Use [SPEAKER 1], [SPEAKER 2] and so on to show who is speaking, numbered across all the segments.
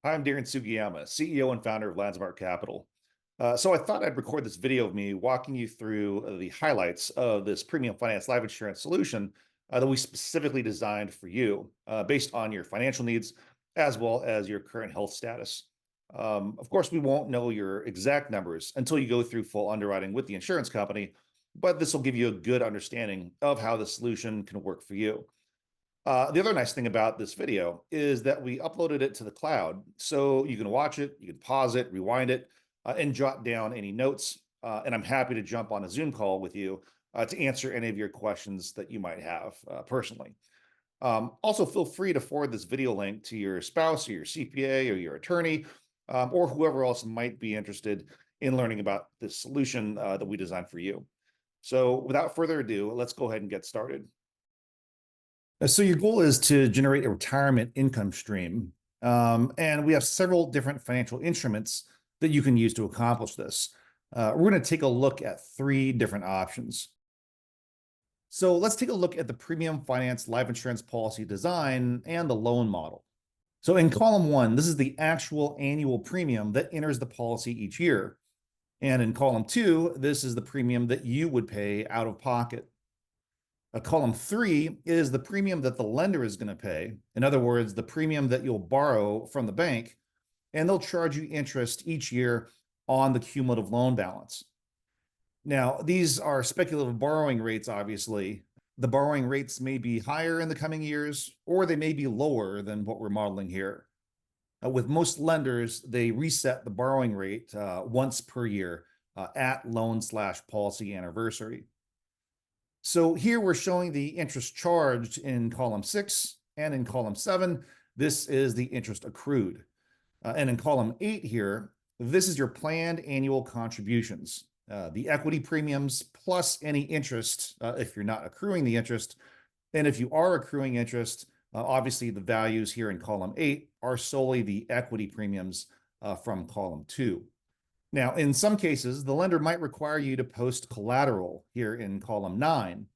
[SPEAKER 1] Hi, I'm Darren Sugiyama, CEO and founder of Landsmark Capital. So I thought I'd record this video of me walking you through the highlights of this premium finance life insurance solution that we specifically designed for you based on your financial needs as well as your current health status. Of course, we won't know your exact numbers until you go through full underwriting with the insurance company, but this will give you a good understanding of how the solution can work for you. The other nice thing about this video is that we uploaded it to the cloud, so you can watch it, you can pause it, rewind it, and jot down any notes. And I'm happy to jump on a Zoom call with you to answer any of your questions that you might have personally. Also, feel free to forward this video link to your spouse or your CPA or your attorney or whoever else might be interested in learning about this solution that we designed for you. So without further ado, let's go ahead and get started. So your goal is to generate a retirement income stream. And we have several different financial instruments that you can use to accomplish this. We're going to take a look at three different options. So let's take a look at the premium finance life insurance policy design and the loan model. So in column one, this is the actual annual premium that enters the policy each year. And in column two, this is the premium that you would pay out of pocket. Column three is the premium that the lender is going to pay. In other words, the premium that you'll borrow from the bank, and they'll charge you interest each year on the cumulative loan balance. Now, these are speculative borrowing rates, obviously. The borrowing rates may be higher in the coming years, or they may be lower than what we're modeling here. With most lenders, they reset the borrowing rate once per year at loan/policy anniversary. So here we're showing the interest charged in column 6, and in column 7, this is the interest accrued. And in column 8 here, this is your planned annual contributions, the equity premiums plus any interest if you're not accruing the interest. And if you are accruing interest, obviously the values here in column 8 are solely the equity premiums from column 2. Now, in some cases, the lender might require you to post collateral here in column 9.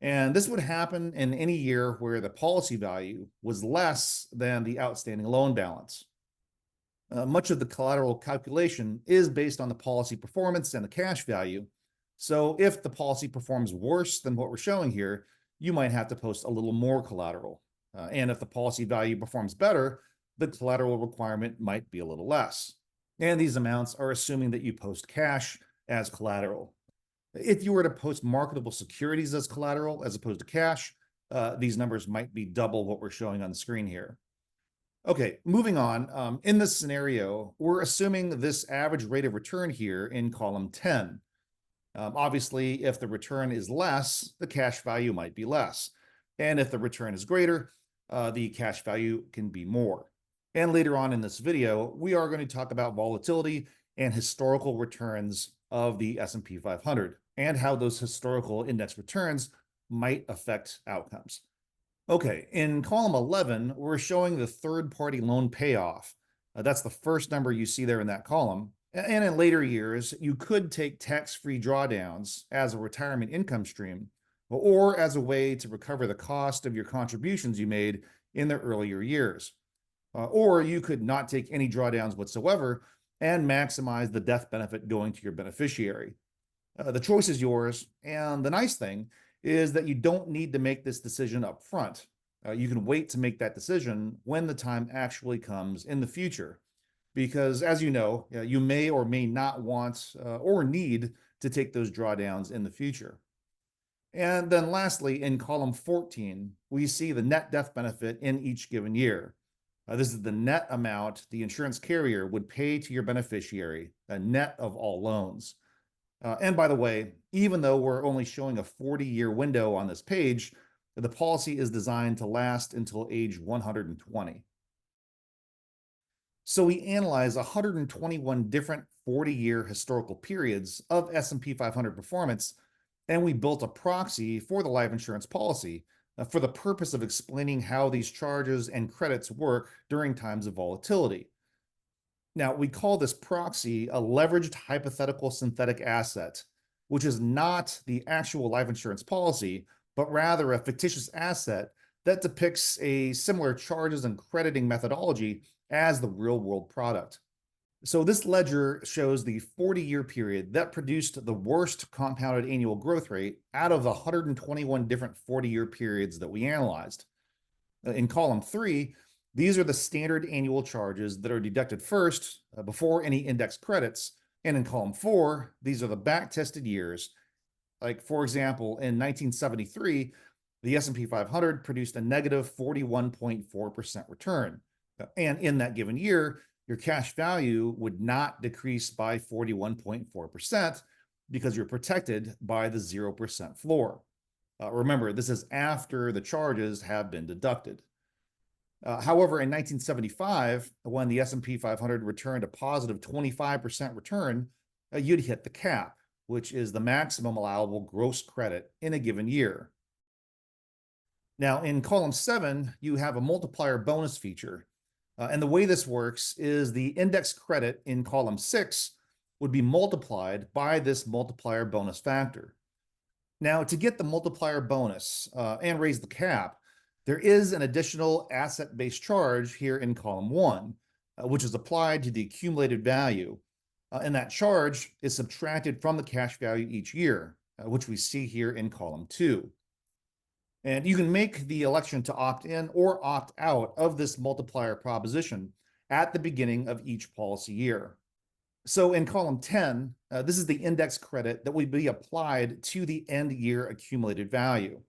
[SPEAKER 1] And this would happen in any year where the policy value was less than the outstanding loan balance. Much of the collateral calculation is based on the policy performance and the cash value. So if the policy performs worse than what we're showing here, you might have to post a little more collateral. And if the policy value performs better, the collateral requirement might be a little less. And these amounts are assuming that you post cash as collateral. If you were to post marketable securities as collateral as opposed to cash, these numbers might be double what we're showing on the screen here. Okay, moving on. In this scenario, we're assuming this average rate of return here in column 10. Obviously, if the return is less, the cash value might be less. And if the return is greater, the cash value can be more. And later on in this video, we are going to talk about volatility and historical returns of the S&P 500 and how those historical index returns might affect outcomes. Okay, in column 11, we're showing the third-party loan payoff. That's the first number you see there in that column. And in later years, you could take tax-free drawdowns as a retirement income stream or as a way to recover the cost of your contributions you made in the earlier years. Or you could not take any drawdowns whatsoever and maximize the death benefit going to your beneficiary. The choice is yours, and the nice thing is that you don't need to make this decision up front. You can wait to make that decision when the time actually comes in the future, because as you know, you may or may not want or need to take those drawdowns in the future. And then lastly, in column 14, we see the net death benefit in each given year. This is the net amount the insurance carrier would pay to your beneficiary, a net of all loans. And by the way, even though we're only showing a 40-year window on this page, the policy is designed to last until age 120. So we analyze 121 different 40-year historical periods of S&P 500 performance, and we built a proxy for the life insurance policy for the purpose of explaining how these charges and credits work during times of volatility. Now, we call this proxy a leveraged hypothetical synthetic asset, which is not the actual life insurance policy, but rather a fictitious asset that depicts a similar charges and crediting methodology as the real world product. So this ledger shows the 40-year period that produced the worst compounded annual growth rate out of the 121 different 40-year periods that we analyzed. In column 3, these are the standard annual charges that are deducted first before any index credits. And in column 4, these are the back-tested years. Like, for example, in 1973, the S&P 500 produced a negative 41.4% return. And in that given year, your cash value would not decrease by 41.4% because you're protected by the 0% floor. Remember, this is after the charges have been deducted. However, in 1975, when the S&P 500 returned a positive 25% return, you'd hit the cap, which is the maximum allowable gross credit in a given year. Now, in column 7, you have a multiplier bonus feature. And the way this works is the index credit in column 6 would be multiplied by this multiplier bonus factor. Now, to get the multiplier bonus and raise the cap, there is an additional asset-based charge here in column 1, which is applied to the accumulated value. And that charge is subtracted from the cash value each year, which we see here in column 2. And you can make the election to opt in or opt out of this multiplier proposition at the beginning of each policy year. So in column 10, this is the index credit that would be applied to the end year accumulated value.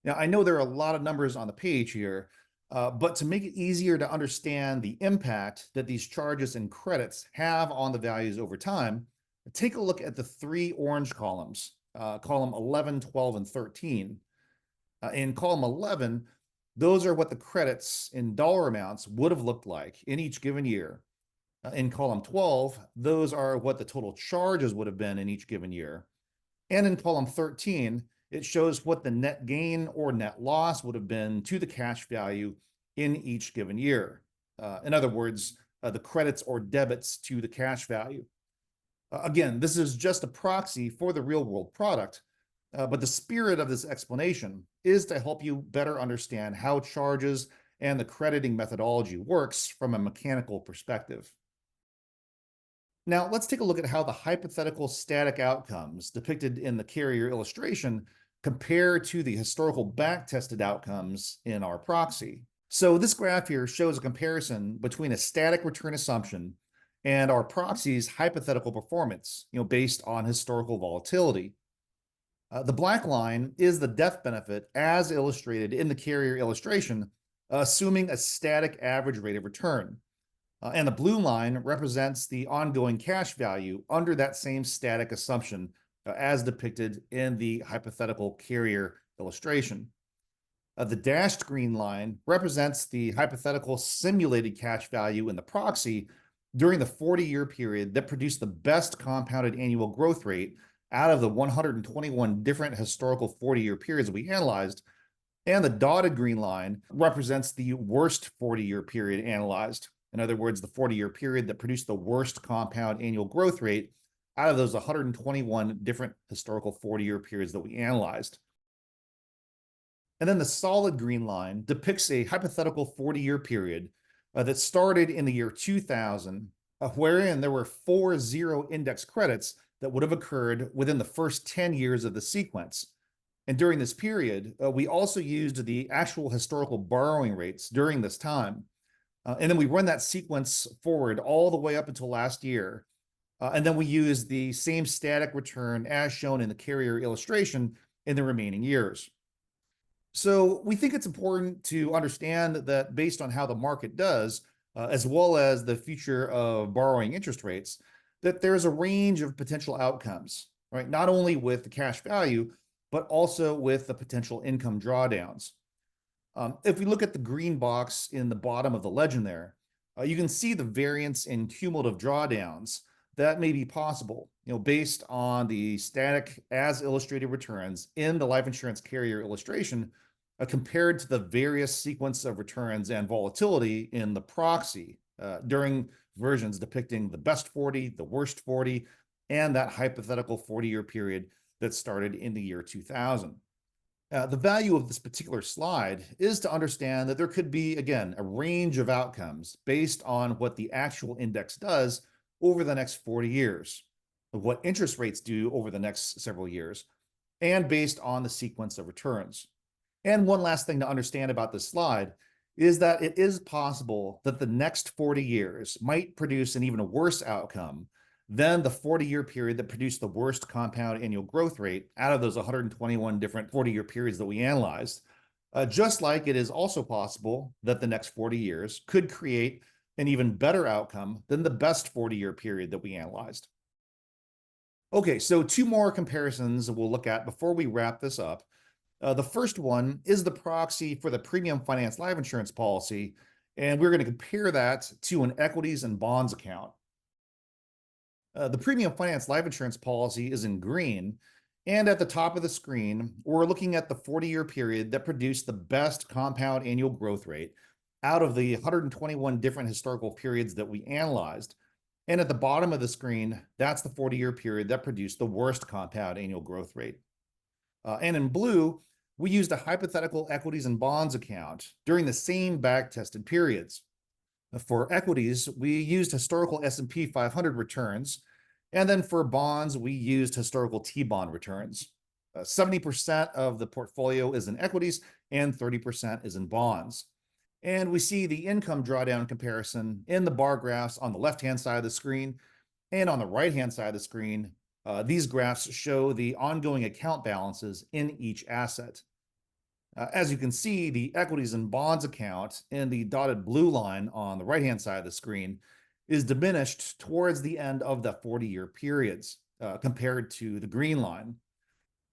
[SPEAKER 1] Now, I know there are a lot of numbers on the page here, but to make it easier to understand the impact that these charges and credits have on the values over time, take a look at the 3 orange columns, column 11, 12, and 13. In column 11, those are what the credits in dollar amounts would have looked like in each given year. In column 12, those are what the total charges would have been in each given year. And in column 13, it shows what the net gain or net loss would have been to the cash value in each given year. In other words, the credits or debits to the cash value. Again, this is just a proxy for the real world product, but the spirit of this explanation is to help you better understand how charges and the crediting methodology works from a mechanical perspective. Now, let's take a look at how the hypothetical static outcomes depicted in the carrier illustration compare to the historical back-tested outcomes in our proxy. So this graph here shows a comparison between a static return assumption and our proxy's hypothetical performance, based on historical volatility. The black line is the death benefit as illustrated in the carrier illustration, assuming a static average rate of return. And the blue line represents the ongoing cash value under that same static assumption as depicted in the hypothetical carrier illustration. The dashed green line represents the hypothetical simulated cash value in the proxy during the 40-year period that produced the best compounded annual growth rate out of the 121 different historical 40-year periods we analyzed. And the dotted green line represents the worst 40-year period analyzed. In other words, the 40-year period that produced the worst compound annual growth rate out of those 121 different historical 40-year periods that we analyzed. And then the solid green line depicts a hypothetical 40-year period that started in the year 2000, wherein there were 4 zero index credits that would have occurred within the first 10 years of the sequence. And during this period, we also used the actual historical borrowing rates during this time. And then we run that sequence forward all the way up until last year. And then we use the same static return as shown in the carrier illustration in the remaining years. So we think it's important to understand that based on how the market does, as well as the future of borrowing interest rates, that there's a range of potential outcomes, right? Not only with the cash value, but also with the potential income drawdowns. If we look at the green box in the bottom of the legend there, you can see the variance in cumulative drawdowns that may be possible, based on the static as illustrated returns in the life insurance carrier illustration, compared to the various sequence of returns and volatility in the proxy during versions depicting the best 40, the worst 40, and that hypothetical 40-year period that started in the year 2000. The value of this particular slide is to understand that there could be, again, a range of outcomes based on what the actual index does over the next 40 years, of what interest rates do over the next several years, and based on the sequence of returns. And one last thing to understand about this slide is that it is possible that the next 40 years might produce an even worse outcome than the 40-year period that produced the worst compound annual growth rate out of those 121 different 40-year periods that we analyzed. Just like it is also possible that the next 40 years could create an even better outcome than the best 40-year period that we analyzed. Okay, so two more comparisons we'll look at before we wrap this up. The first one is the proxy for the premium finance life insurance policy, and we're going to compare that to an equities and bonds account. The premium finance life insurance policy is in green, and at the top of the screen, we're looking at the 40-year period that produced the best compound annual growth rate out of the 121 different historical periods that we analyzed. And at the bottom of the screen, that's the 40-year period that produced the worst compound annual growth rate. And in blue, we used a hypothetical equities and bonds account during the same back-tested periods. For equities, we used historical S&P 500 returns, and then for bonds, we used historical T-bond returns. 70% of the portfolio is in equities and 30% is in bonds. And we see the income drawdown comparison in the bar graphs on the left-hand side of the screen, and on the right-hand side of the screen, these graphs show the ongoing account balances in each asset. As you can see, the equities and bonds account in the dotted blue line on the right-hand side of the screen is diminished towards the end of the 40-year periods compared to the green line.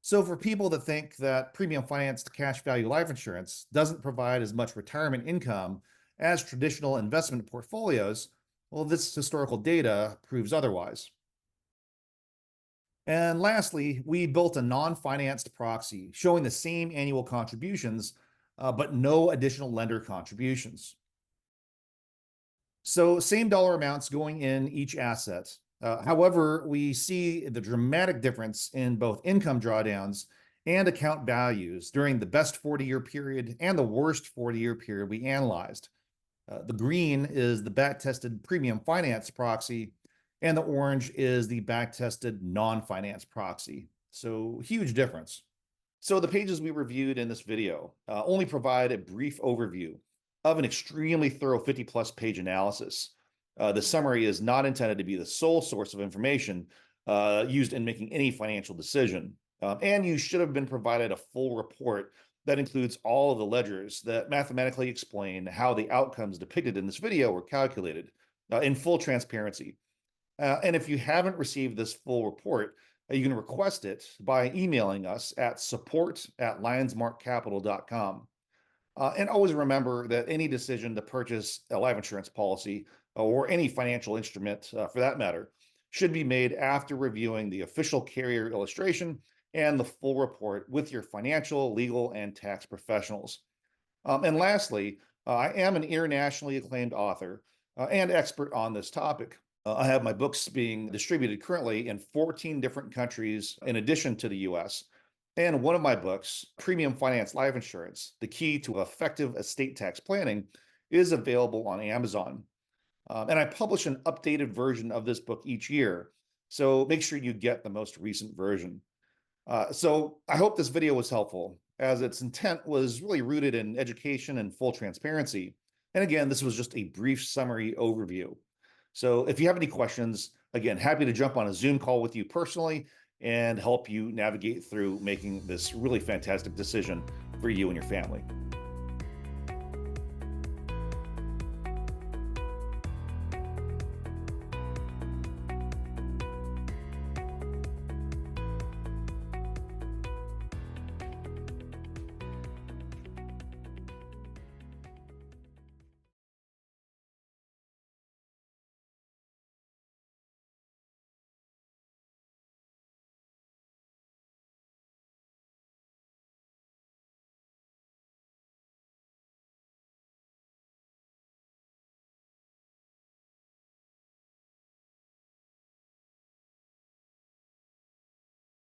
[SPEAKER 1] So for people that think that premium financed cash value life insurance doesn't provide as much retirement income as traditional investment portfolios, well, this historical data proves otherwise. And lastly, we built a non-financed proxy showing the same annual contributions, but no additional lender contributions. So same dollar amounts going in each asset. However, we see the dramatic difference in both income drawdowns and account values during the best 40-year period and the worst 40-year period we analyzed. The green is the back-tested premium finance proxy, and the orange is the back-tested non-finance proxy. So huge difference. So the pages we reviewed in this video only provide a brief overview of an extremely thorough 50-plus page analysis. The summary is not intended to be the sole source of information used in making any financial decision. And you should have been provided a full report that includes all of the ledgers that mathematically explain how the outcomes depicted in this video were calculated in full transparency. And if you haven't received this full report, you can request it by emailing us at support@lionsmarkcapital.com. And always remember that any decision to purchase a life insurance policy or any financial instrument for that matter should be made after reviewing the official carrier illustration and the full report with your financial, legal, and tax professionals. And lastly, I am an internationally acclaimed author and expert on this topic. I have my books being distributed currently in 14 different countries in addition to the US. And one of my books, Premium Finance Life Insurance, The Key to Effective Estate Tax Planning, is available on Amazon. And I publish an updated version of this book each year, so make sure you get the most recent version. So I hope this video was helpful, as its intent was really rooted in education and full transparency. And again, this was just a brief summary overview. So if you have any questions, again, happy to jump on a Zoom call with you personally and help you navigate through making this really fantastic decision for you and your family.